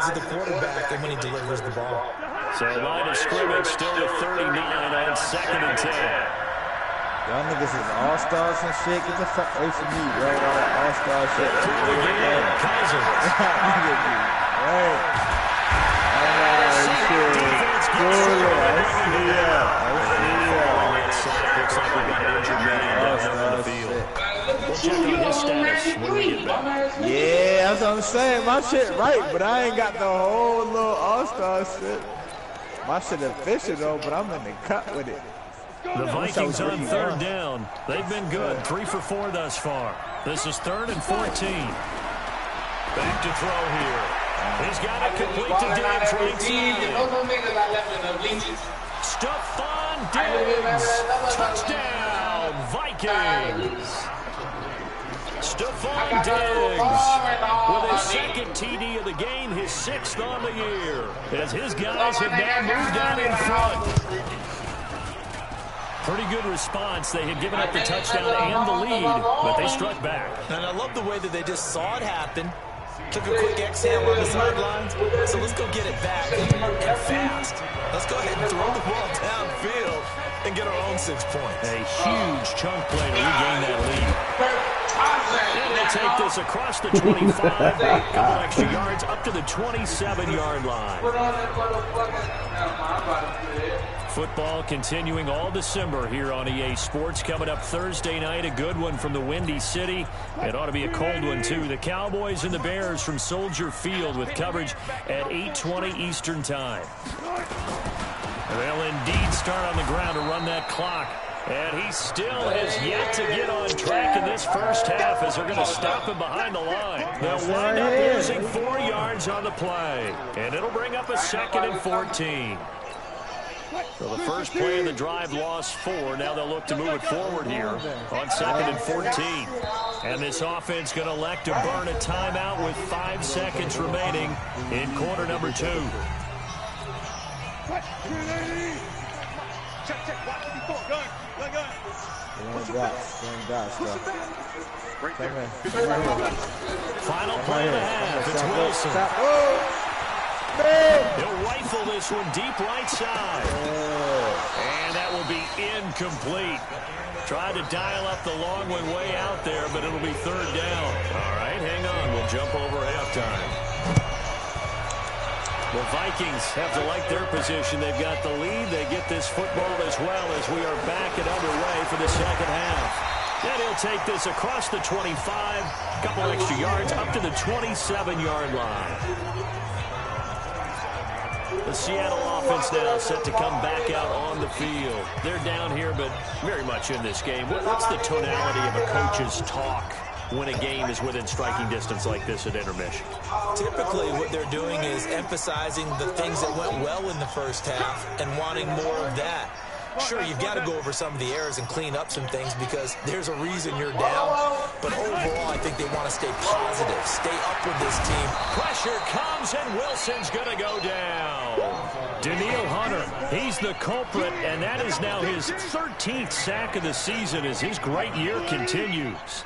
eyes of the quarterback than when he delivers the ball. So line of scrimmage still with 39 on 2nd and 10. Y'all niggas is all-stars and shit. Get the fuck away from me, bro. All that all-star shit. Cousins. Right. Looks like we got an injured man down there on the field. We'll check on his status when we get back. Yeah, that's what I'm saying. My shit right, but I ain't got the whole little all-star shit. My shit official though, but I'm in the cut with it. The Vikings on 3rd down. They've been good. 3 for 4 thus far. This is 3rd and 14. Back to throw here. He's got it complete to Diggs right side. Stephon Diggs. Touchdown, Vikings. Stephon Diggs with his 2nd TD of the game, his 6th on the year, as his guys have now moved down in front. Pretty good response. They had given up the touchdown and the lead, but they struck back. And I love the way that they just saw it happen. Took a quick exhale on the sidelines. So let's go get it back and fast. Let's go ahead and throw the ball downfield and get our own 6 points. A huge chunk play to regain that lead. And they take this across the 25. A couple extra yards up to the 27-yard line. Football continuing all December here on EA Sports. Coming up Thursday night, a good one from the Windy City. It ought to be a cold one, too. The Cowboys and the Bears from Soldier Field with coverage at 8:20 Eastern Time. They'll indeed start on the ground to run that clock. And he still has yet to get on track in this first half as they're going to stop him behind the line. They'll wind up losing 4 yards on the play. And it'll bring up a 2nd and 14. So the first play of the drive lost 4. Now they'll look to move it forward here on 2nd and 14. And this offense going to elect to burn a timeout with 5 seconds remaining in quarter number 2. Final play of the half. It's Wilson. He'll rifle this one deep right side. And that will be incomplete. Tried to dial up the long one way out there, but it'll be 3rd down. All right, hang on. We'll jump over halftime. The Vikings have to like their position. They've got the lead. They get this football as well as we are back and underway for the second half. And he'll take this across the 25. A couple extra yards up to the 27-yard line. The Seattle offense now set to come back out on the field. They're down here, but very much in this game. What's the tonality of a coach's talk when a game is within striking distance like this at intermission? Typically, what they're doing is emphasizing the things that went well in the first half and wanting more of that. Sure, you've got to go over some of the errors and clean up some things because there's a reason you're down. But overall, I think they want to stay positive, stay up with this team. Pressure comes, and Wilson's going to go down. Daniil Hunter, he's the culprit, and that is now his 13th sack of the season as his great year continues.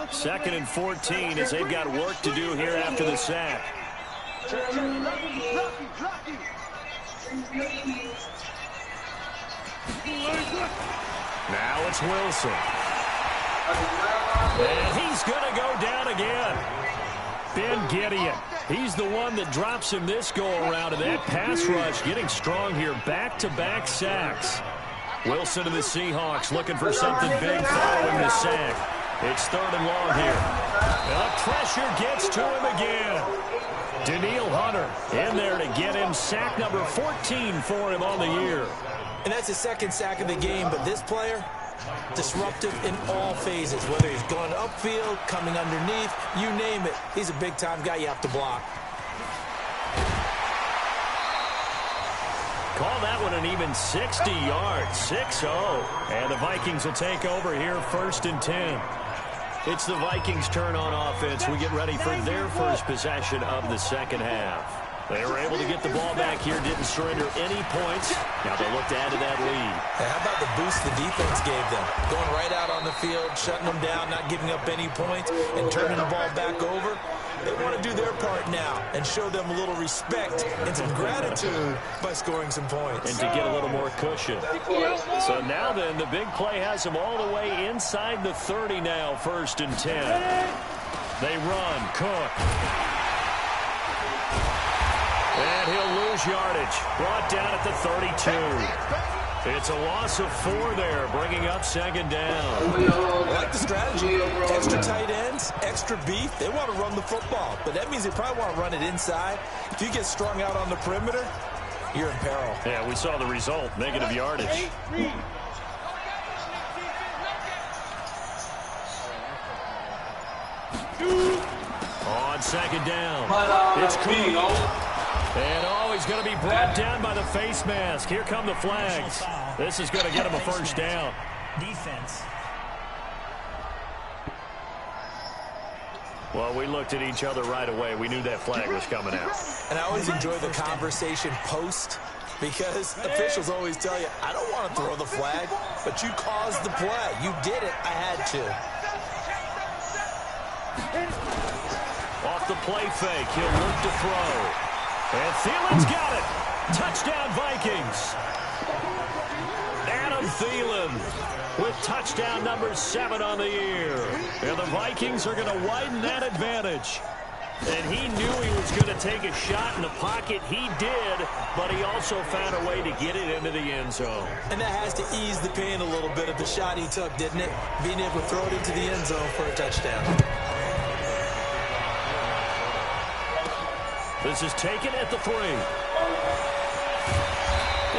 2nd and 14 as they've got work to do here after the sack. Now it's Wilson. And he's going to go down again. Ben Gideon. He's the one that drops him this go-around, and that pass rush getting strong here. Back-to-back sacks. Wilson and the Seahawks looking for something big following the sack. It's 3rd and long here. And the pressure gets to him again. Daniil Hunter in there to get him sack number 14 for him on the year. And that's his 2nd sack of the game, but this player, disruptive in all phases, whether he's going upfield, coming underneath, you name it. He's a big-time guy you have to block. Call that one an even 60 yards, 6-0. And the Vikings will take over here 1st and 10. It's the Vikings' turn on offense. We get ready for their first possession of the second half. They were able to get the ball back here, didn't surrender any points. Now they look to add to that lead. Hey, how about the boost the defense gave them? Going right out on the field, shutting them down, not giving up any points, and turning the ball back over. They want to do their part now and show them a little respect and some gratitude by scoring some points. And to get a little more cushion. So now then, the big play has them all the way inside the 30 now, 1st and 10. They run. Cook. And he'll lose yardage. Brought down at the 32. It's a loss of 4 there, bringing up 2nd down. I like the strategy. Extra tight ends, extra beef. They want to run the football, but that means they probably want to run it inside. If you get strung out on the perimeter, you're in peril. Yeah, we saw the result, negative yardage. On 2nd down, it's Cook. And he's going to be brought down by the face mask. Here come the flags. This is going to get him a 1st down. Defense. Well, we looked at each other right away. We knew that flag was coming out. And I always enjoy the conversation post, because officials always tell you, I don't want to throw the flag, but you caused the play. You did it. I had to. Off the play fake, he'll look to throw. And Thielen's got it. Touchdown, Vikings. Adam Thielen with touchdown number 7 on the year. And the Vikings are going to widen that advantage. And he knew he was going to take a shot in the pocket. He did, but he also found a way to get it into the end zone. And that has to ease the pain a little bit of the shot he took, didn't it? Being able to throw it into the end zone for a touchdown. This is taken at the 3.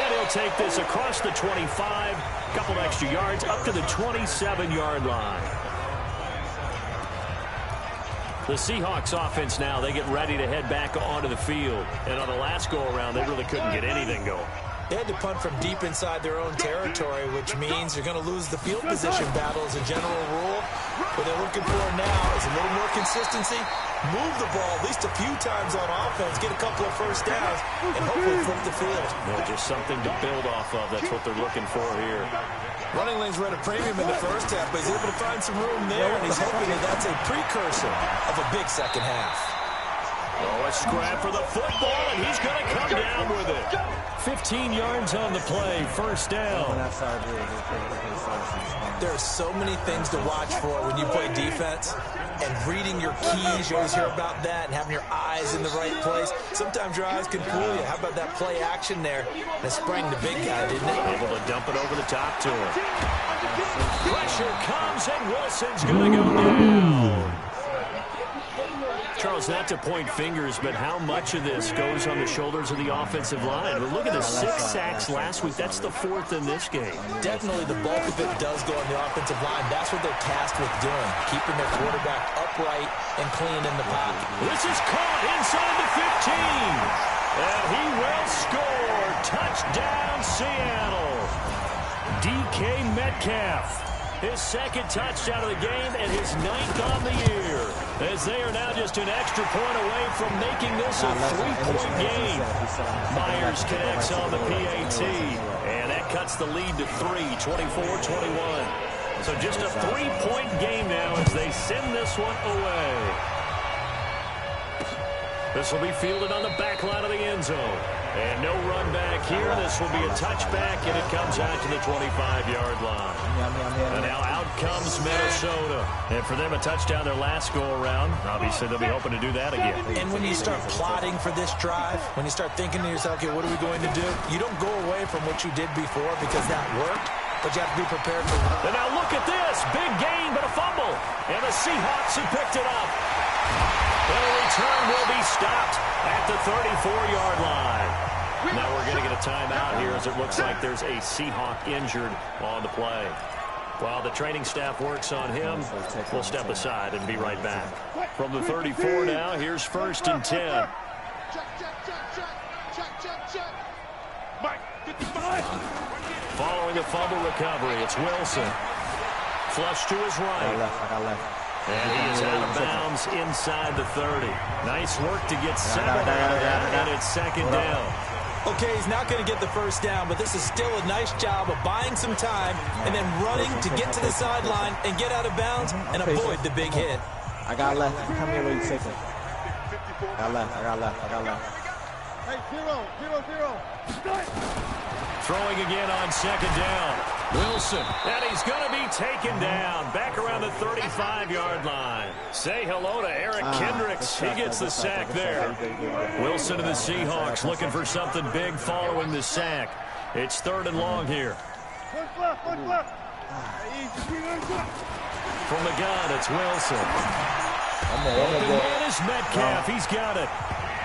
And he'll take this across the 25. Couple extra yards up to the 27-yard line. The Seahawks offense now, they get ready to head back onto the field. And on the last go-around, they really couldn't get anything going. They had to punt from deep inside their own territory, which means you're going to lose the field position battle as a general rule. What they're looking for now is a little more consistency, move the ball at least a few times on offense, get a couple of 1st downs, and hopefully flip the field. Yeah, just something to build off of. That's what they're looking for here. Running lanes were at a premium in the 1st half, but he's able to find some room there, and he's hoping that that's a precursor of a big 2nd half. Oh, a scrap for the football, and he's going to come down with it. 15 yards on the play, 1st down. There are so many things to watch for when you play defense, and reading your keys, you always hear about that, and having your eyes in the right place. Sometimes your eyes can fool you. How about that play action there? That sprang the big guy, didn't it? Able to dump it over the top to him. Pressure comes, and Wilson's going to go down. Charles, not to point fingers, but how much of this goes on the shoulders of the offensive line? But look at the 6 sacks last week. That's the 4th in this game. Definitely the bulk of it does go on the offensive line. That's what they're tasked with doing, keeping their quarterback upright and clean in the pocket. This is caught inside the 15. And he will score. Touchdown, Seattle. DK Metcalf. His 2nd touchdown of the game and his 9th on the year. As they are now just an extra point away from making this a 3-point game. Myers connects on the PAT. And that cuts the lead to 3, 24-21. So just a 3-point game now as they send this one away. This will be fielded on the back line of the end zone. And no run back here. This will be a touchback, and it comes out to the 25-yard line. And now out comes Minnesota. And for them, a touchdown their last go-around. Obviously, they'll be hoping to do that again. And when you start plotting for this drive, when you start thinking to yourself, okay, what are we going to do? You don't go away from what you did before because that worked, but you have to be prepared for it. And now look at this. Big gain, but a fumble. And the Seahawks have picked it up. The return will be stopped at the 34-yard line. Now we're going to get a timeout here as it looks like there's a Seahawk injured on the play. While the training staff works on him, we'll step aside and be right back. From the 34 now, here's 1st and 10. Following a fumble recovery, it's Wilson. Flush to his right. I got left. And he is out of bounds inside the 30. Nice work to get 7 out of that, and it's 2nd down. Okay, he's not going to get the 1st down, but this is still a nice job of buying some time and then running to get to the sideline and get out of bounds and avoid the big hit. I got left. Come here, wait a second. I got left. Hey, 0. Throwing again on second down. Wilson, and he's going to be taken down back around the 35-yard line. Say hello to Eric Kendricks. He gets the sack there. Wilson and the Seahawks looking for something big following the sack. It's 3rd and long here. From the gun, it's Wilson. Open man is Metcalf. He's got it.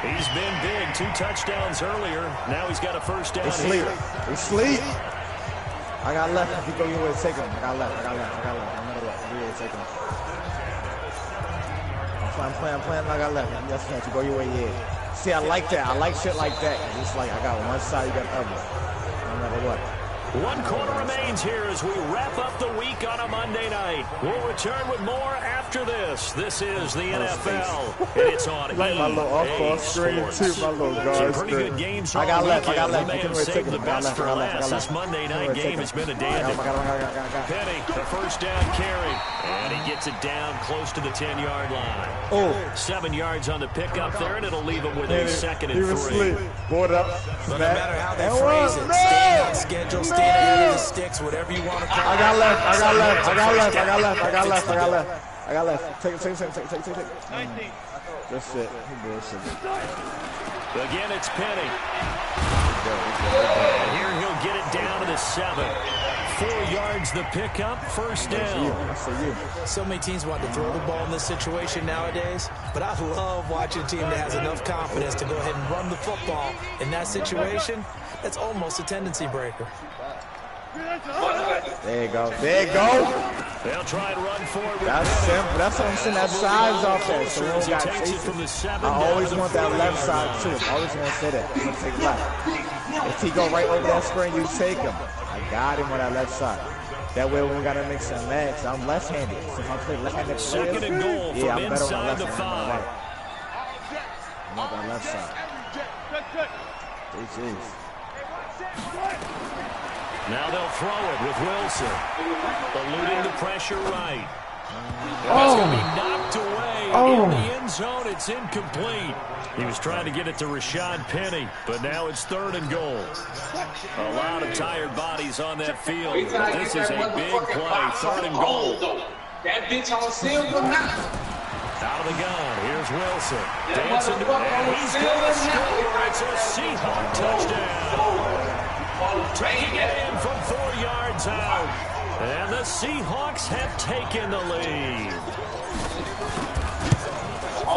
He's been big. 2 touchdowns earlier. Now he's got a first down here. He sleep. I got left. If you go your way, take him. I got left. I'm gonna take him. I'm playing. I got left. Yes, man. You go your way, yeah. See, I like that. I like shit like that. It's like I got one side, you got the other. No matter what. 1 quarter remains here as we wrap up the week on a Monday night. We'll return with more after this. This is the NFL, and it's on like my little off-ball screen too, my little guard pretty screen. Good games I got left. We may have saved the best for last. This Monday night game has been a dandy. Penny, the first down carry, and he gets it down close to the 10-yard line. Oh, 7 yards on the pickup there, and it'll leave him with a 2nd and 3. He was asleep. Board up. But no matter how they phrase it, staying on schedule, staying ahead of the sticks, whatever you want to call it. I got left. Take it. 19. That's it. Again, it's Penny. And here he'll get it down to the 7. 4 yards the pickup, first down. So many teams want to throw the ball in this situation nowadays, but I love watching a team that has enough confidence to go ahead and run the football in that situation. That's almost a tendency breaker. There you go. They'll try and run forward. That's simple. That's what I'm saying. That side's off there. So we don't got chasing. I always want that left side too. I always want to say that. I'm going to take left. If he go right over that screen, you take him. I got him on that left side. That way we don't got to mix and match. I'm left-handed. So if I play left-handed players, 2nd and goal from inside the 5. I'm on that left side. Now they'll throw it with Wilson. Eluding the pressure right. It's going to be knocked away in the end zone. It's incomplete. He was trying to get it to Rashad Penny, but now it's 3rd and goal. A lot of tired bodies on that field, but this is a big play. 3rd and goal. That bitch on silver now. Out of the gun, here's Wilson. Dancing to it. He's going to score. It's a Seahawk touchdown. Taking it in from 4 yards out. And the Seahawks have taken the lead.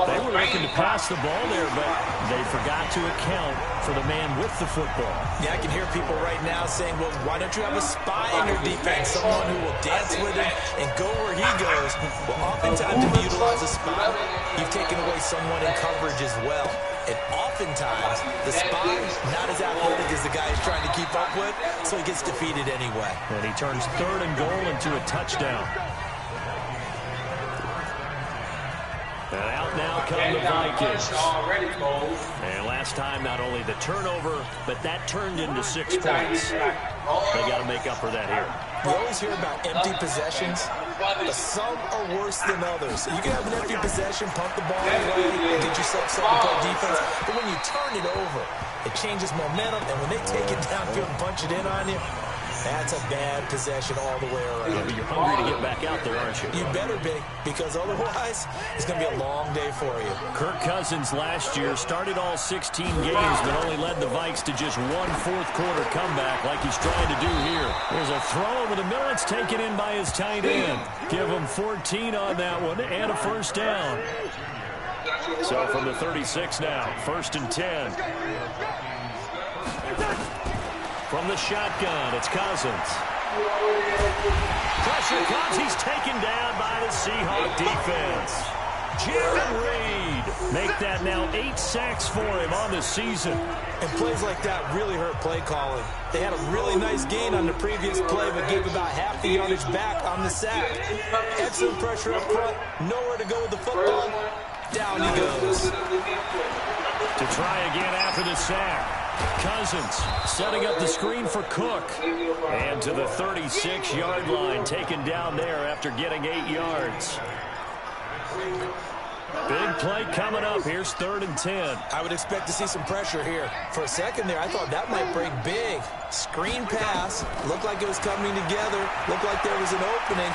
They were looking to pass the ball there, but they forgot to account for the man with the football. Yeah, I can hear people right now saying, well, why don't you have a spy in your defense, someone who will dance with him and go where he goes? Well, oftentimes if you utilize a spy, you've taken away someone in coverage as well. And oftentimes, the spy, not as athletic as the guy he's trying to keep up with, so he gets defeated anyway. And he turns 3rd and goal into a touchdown. And out now come the Vikings. And last time, not only the turnover, but that turned into 6 points. They got to make up for that here. We always hear about empty possessions, but some are worse than others. You can have an empty possession, pump the ball away, and get yourself something to play defense. But when you turn it over, it changes momentum, and when they take it downfield and punch it in on you, that's a bad possession all the way around. Yeah, but you're hungry to get back out there, aren't you? You better be, because otherwise, it's going to be a long day for you. Kirk Cousins last year started all 16 games, but only led the Vikes to just 1 fourth-quarter comeback like he's trying to do here. There's a throw over the middle. It's taken in by his tight end. Give him 14 on that one and a first down. So from the 36 now, 1st and 10. From the shotgun, it's Cousins. Pressure comes. He's taken down by the Seahawk defense. Jared Reed. Make that now 8 sacks for him on the season. And plays like that really hurt play calling. They had a really nice gain on the previous play, but gave about half the yardage back on the sack. Excellent pressure up front. Nowhere to go with the football. Down he goes. To try again after the sack. Cousins setting up the screen for Cook. And to the 36-yard line, taken down there after getting 8 yards. Big play coming up. Here's 3rd and 10. I would expect to see some pressure here. For a second there, I thought that might break big. Screen pass. Looked like it was coming together. Looked like there was an opening.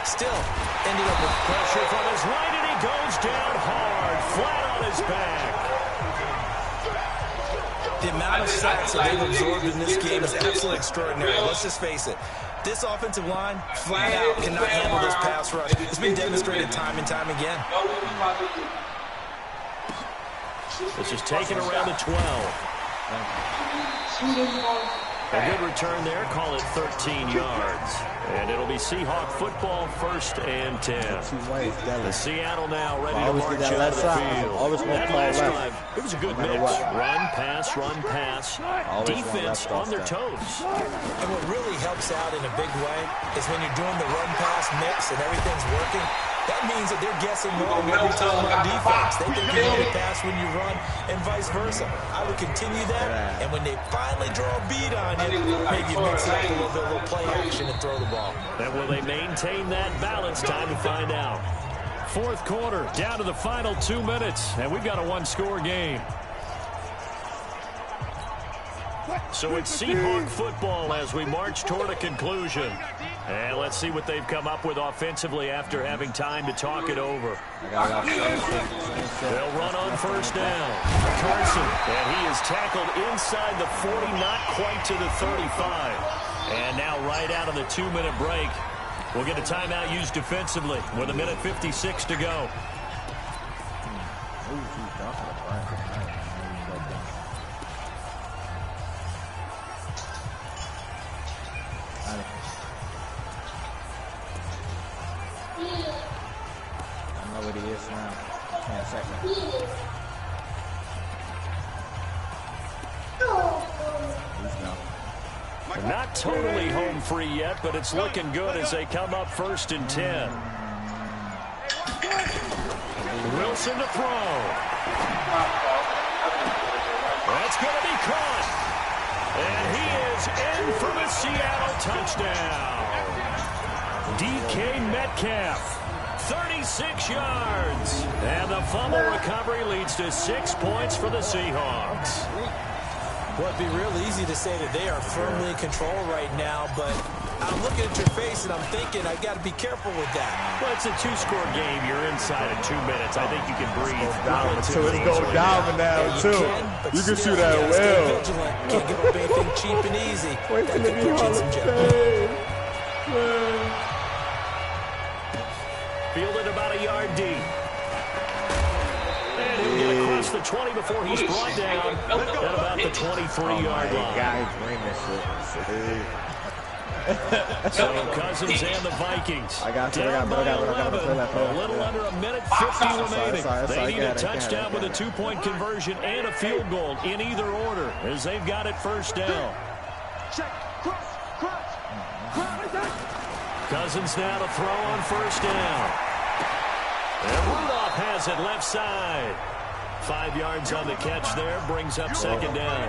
Still, ended up with pressure from his right, and he goes down hard, flat on his back. The amount of sacks that they've absorbed in this game is absolutely extraordinary. Let's just face it. This offensive line, flat out, cannot handle this pass rush. It's been demonstrated time and time again. This is taken around the 12. A good return there. Call it 13 yards. And it'll be Seahawk football, 1st and 10. The Seattle now ready to march out of the field. That last drive, it was a good mix. Run, pass. Defense on their toes. And what really helps out in a big way is when you're doing the run-pass mix and everything's working, that means that they're guessing wrong every time on defense. They think you're going to pass when you run and vice versa. I would continue that, and when they finally draw a beat on you, maybe mix it up a little bit, a little play action and throw the ball. And will they maintain that balance? Time to find out. 4th quarter, down to the final 2 minutes, and we've got a 1-score game. So it's Seahawk football as we march toward a conclusion. And let's see what they've come up with offensively after having time to talk it over. They'll run on 1st down. Carson, and he is tackled inside the 40, not quite to the 35. And now right out of the 2-minute break, we'll get a timeout used defensively with 1:56 to go. What he is now. Can't second. They're not totally home free yet, but it's looking good as they come up 1st and 10. Wilson to throw. That's going to be caught. And he is in for the Seattle touchdown. DK Metcalf. 36 yards. And the fumble recovery leads to 6 points for the Seahawks. Well, it'd be real easy to say that they are firmly in control right now, but I'm looking at your face and I'm thinking I've got to be careful with that. Well, it's a 2-score game. You're inside of 2 minutes. I think you can breathe. It's going down now, too. You can shoot that well. Vigilant. Can't give up anything cheap and easy. Wait till it be Hall of Fame. Fielded about a yard deep. And he'll get across the 20 before he's brought down at about the 23-yard line. So Cousins and the Vikings down by 11. A little under 1:50 remaining. They need a touchdown with a 2-point conversion and a field goal in either order as they've got it 1st down. Cousins now to throw on 1st down. And Rudolph has it left side. 5 yards on the catch there, brings up 2nd down.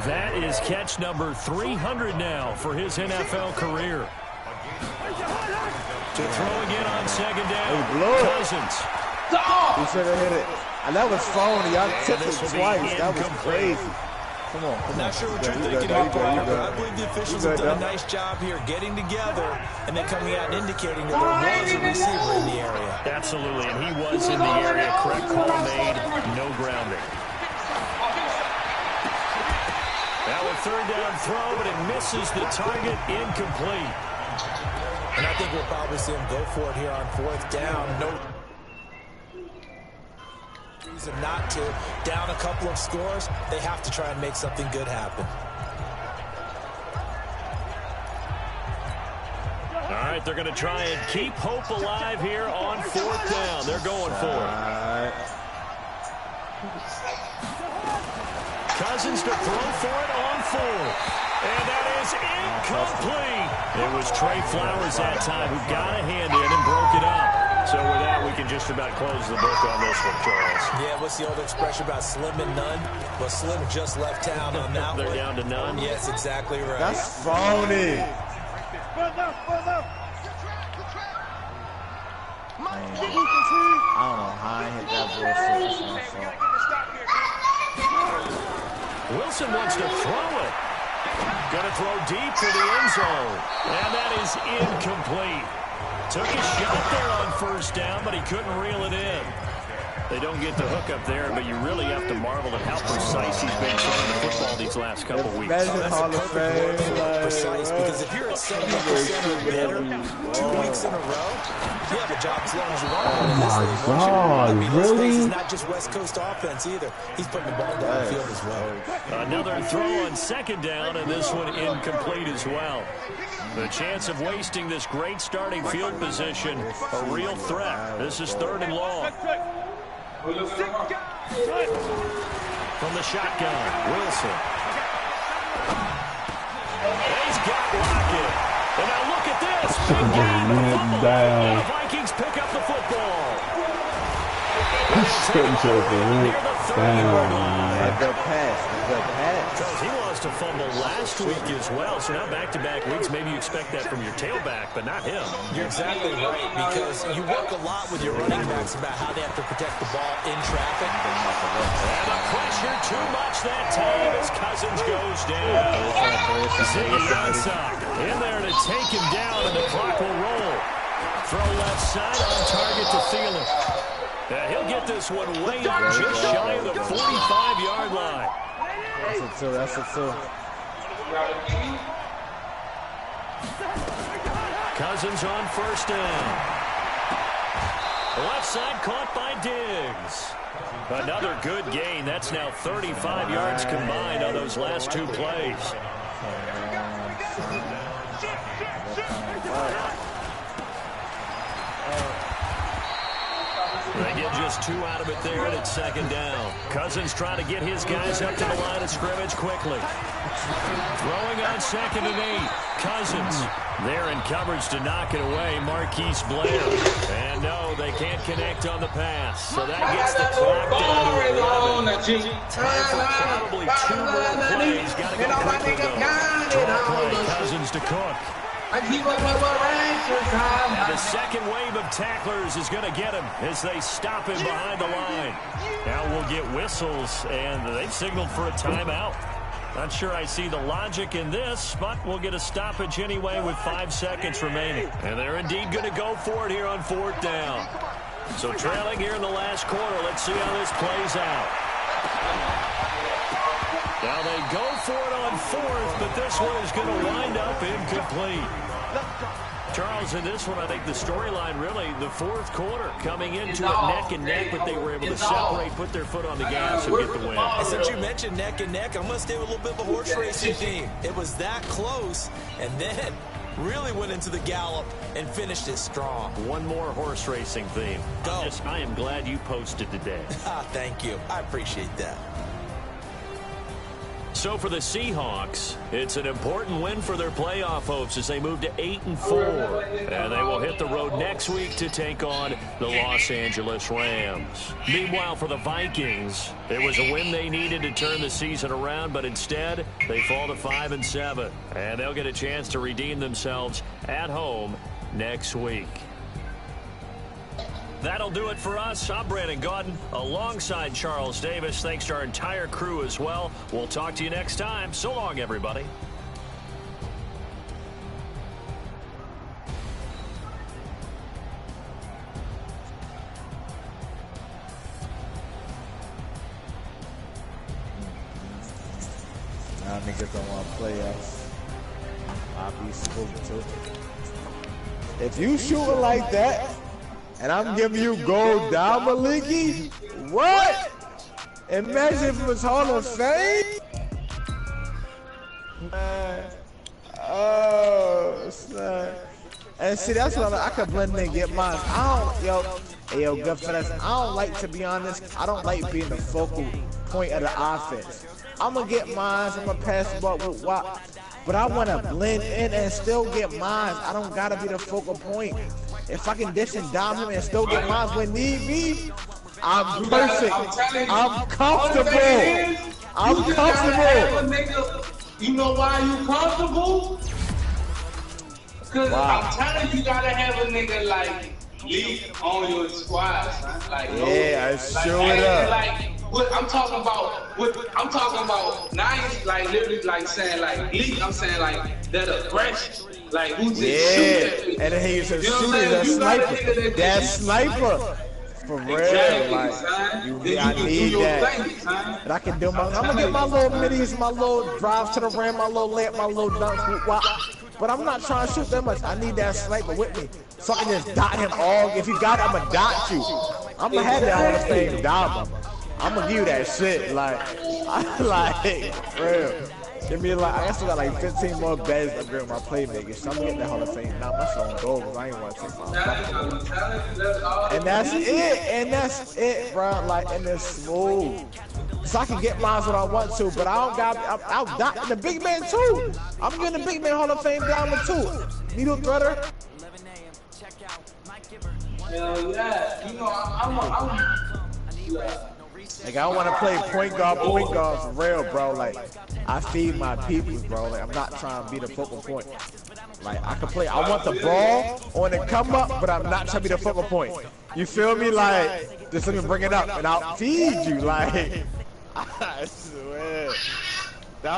That is catch number 300 now for his NFL career. To throw again on 2nd down. Cousins. He should have hit it. And that was phony. Y'all tipped it twice. That was crazy. Come on. Not sure what you're thinking about, Parker, but I believe the officials have done a nice job here getting together and then coming out and indicating that there was a receiver in the area. Absolutely, and he was in the area. Correct call made. No grounding. Now a 3rd down throw, but it misses the target. Incomplete. And I think we'll probably see him go for it here on 4th down. No reason not to. Down a couple of scores, they have to try and make something good happen. All right, they're going to try and keep hope alive here on 4th down. They're going for it. Cousins to throw for it on 4th. And that is incomplete. It was Trey Flowers that time who got a hand in and broke it up. So with that, we can just about close the book on this one, Charles. Yeah, what's the old expression about slim and none? Well, Slim just left town on that They're one. down to none? Yes, exactly right. That's phony. don't know how I hit that bullshit. It's my fault. Wilson wants to throw it. Gonna throw deep for the end zone. And that is incomplete. Took a shot there on first down, but he couldn't reel it in. They don't get the hook up there, but you really have to marvel at how precise he's been throwing the football these last couple weeks. That's a perfect word, precise, because if you're at 70% or better 2 weeks in a row, you have a job as long as you want. Oh my God, really? This is not just West Coast offense either. He's putting the ball downfield as well. Another throw on second down, and this one incomplete as well. The chance of wasting this great starting field position, a real threat. This is 3rd and long. From the shotgun, Wilson. He's got Lockett. And now look at this. Big gain of the football. And the Vikings pick up the football. Good pass. Good pass. Because he lost a fumble last week as well, so now back-to-back weeks, maybe you expect that from your tailback, but not him. You're exactly right, because you work a lot with your running backs about how they have to protect the ball in traffic. And the pressure too much that time as Cousins goes down. Ziggy in there to take him down, and the clock will roll. Throw left side on target to Thielen. He'll get this one way up just shy of the 45-yard line. That's a two. Cousins on first down. Left side caught by Diggs. Another good gain. That's now 35 yards combined on those last 2 plays. They get just 2 out of it there, and it's 2nd down. Cousins trying to get his guys up to the line of scrimmage quickly. Throwing on 2nd and 8. Cousins there in coverage to knock it away. Marquise Blair. And no, they can't connect on the pass. So that gets the clock down to 11. Time for probably 2 more plays. Got to go quickly, though. Draw play. Cousins to Cook. The second wave of tacklers is going to get him as they stop him behind the line. Now we'll get whistles, and they've signaled for a timeout. Not sure I see the logic in this, but we'll get a stoppage anyway with 5 seconds remaining. And they're indeed going to go for it here on 4th down. So trailing here in the last quarter. Let's see how this plays out. Now they go for it on 4th, but this one is going to wind up incomplete. Charles, in this one, I think the storyline really, the 4th quarter, coming into it neck and neck, but they were able to separate, put their foot on the gas, and get the win. And since you mentioned neck and neck, I'm going to stay with a little bit of a horse racing theme. It was that close, and then really went into the gallop and finished it strong. One more horse racing theme. Go. I am glad you posted today. Thank you. I appreciate that. So for the Seahawks, it's an important win for their playoff hopes as they move to 8-4. And they will hit the road next week to take on the Los Angeles Rams. Meanwhile, for the Vikings, it was a win they needed to turn the season around, but instead they fall to 5-7. And they'll get a chance to redeem themselves at home next week. That'll do it for us. I'm Brandon Gaudin alongside Charles Davis. Thanks to our entire crew as well. We'll talk to you next time. So long, everybody. Now niggas don't want to play us. I'll be spooked too. If you shooting like that, and I'm giving you gold down, Maliki? What? Imagine if it was Hall of Fame? Man. Oh, snap. And see, that's what I could blend in and get mine. Yo, good for that. I don't like, to be honest, I don't like being the focal point of the offense. I'm going to get mine, I'm going to pass the ball with WAP. But I want to blend in and still get mine. I don't got to be the focal point. If I can dish and dime him and still get mine when need be, I'm perfect. I'm comfortable. I'm comfortable. You know why you comfortable? Because I'm telling you, you gotta have a nigga like lead on your squad, son. Like, yeah, show it up. Like, what I'm talking about, nice, like literally, like saying like lead. I'm saying like that aggression, like who just shoot. And then he's a shooter, that sniper, that sniper. For real, exactly, like, I need that. And I can do I'm gonna get my little middies, my little drives to the rim, my little layup, my little dunks, but I'm not trying to shoot that much. I need that sniper with me, so I can just dot him all. If you got it, I'm gonna dot you. I'm gonna have that Hall of Fame dot him. I'm gonna give you that shit, like, real. Give me I still got like 15 more beds to upgrade my playmaking. So I'm getting that Hall of Fame now. My shit on gold because I ain't want to take my And that's it, bro. Like, and it's smooth. So I can get mine when I want to, but I don't got. I'm the big man too. I'm getting the big man Hall of Fame diamond too. Needle threader. Hell yeah. You know, I'm like, I want to play point guard for real, bro. Like, I feed my people, bro. Like, I'm not trying to be the focal point. Like, I can play. I want the ball on the come up, but I'm not trying to be the focal point. You feel me? Like, just let me bring it up, and I'll feed you. Like, I swear.